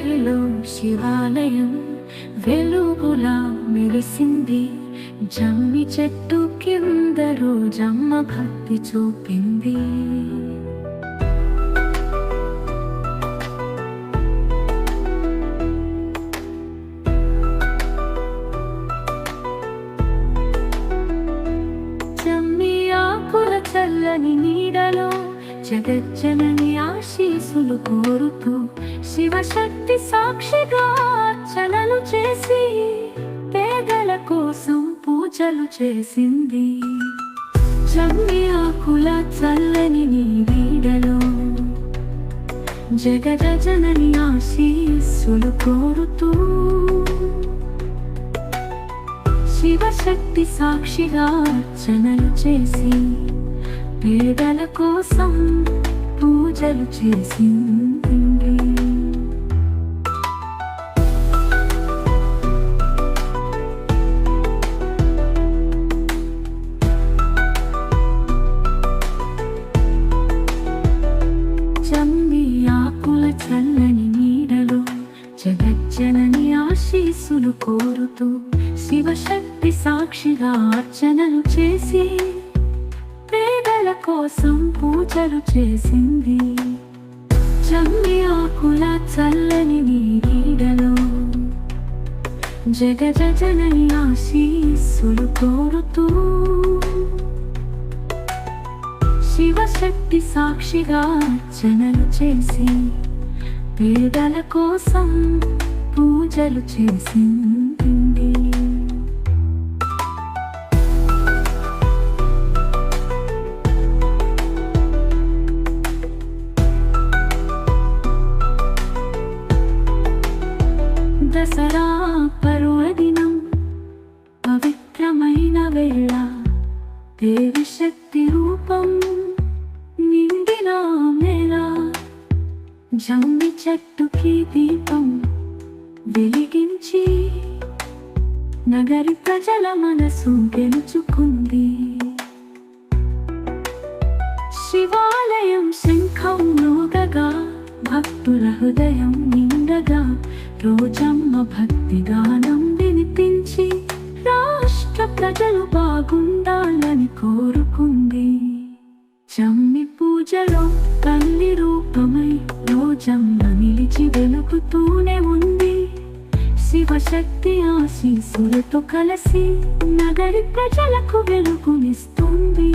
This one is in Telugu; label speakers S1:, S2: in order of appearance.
S1: దారిలో శివాలయం వెలుగులా మెరిసింది. జమ్మి చెట్టు కింద రోజమ్మ భక్తి చూపింది. జమ్మి ఆకుల చల్లని నీడలో జగజ్జనని ఆశీసులు కోరుతూ శివశక్తి సాక్షిగా అర్చనలు చేసి పేదల కోసం పూజలు చేసింది. జమ్మి ఆకుల చల్లని నీడలో జగజ్జనని ఆశీసులు కోరుతూ శివశక్తి సాక్షిగా అర్చనలు చేసి పేదల కోసం పూజలు చేసింది. జమ్మి ఆకుల చల్లని నీడలో జగజ్జనని ఆశీస్సులు కోరుతూ శివశక్తి సాక్షిగా అర్చనలు చేసి పేదల కోసం పూజలు చేసింది. జమ్మి ఆకుల చల్లని నీడలో జగజ్జనని ఆశీస్సులు కోరుతూ శివశక్తి సాక్షిగా అర్చనలు చేసి పేదల కోసం పూజలు చేసింది. దసరా పర్వదినం పవిత్రమైన వేళ దేవి శక్తి రూపం నిండిన మేళ. జమ్మి చెట్టుకి దీపం వెలిగించి నగరి ప్రజల మనసు గెలుచుకుంది. శివాలయం శంఖం మోగగా భక్తుల హృదయం నిండగా రోజమ్మ భక్తి గానం వినిపించి రాష్ట్ర ప్రజలు బాగుండాలని కోరుకుంది. జమ్మి పూజలో తల్లి రూపమై రోజమ్మ నిలిచి వెలుగుతూనే ఉంది. శివశక్తి ఆశీస్సులతో కలిసి నగరి ప్రజలకు వెలుగునిస్తుంది.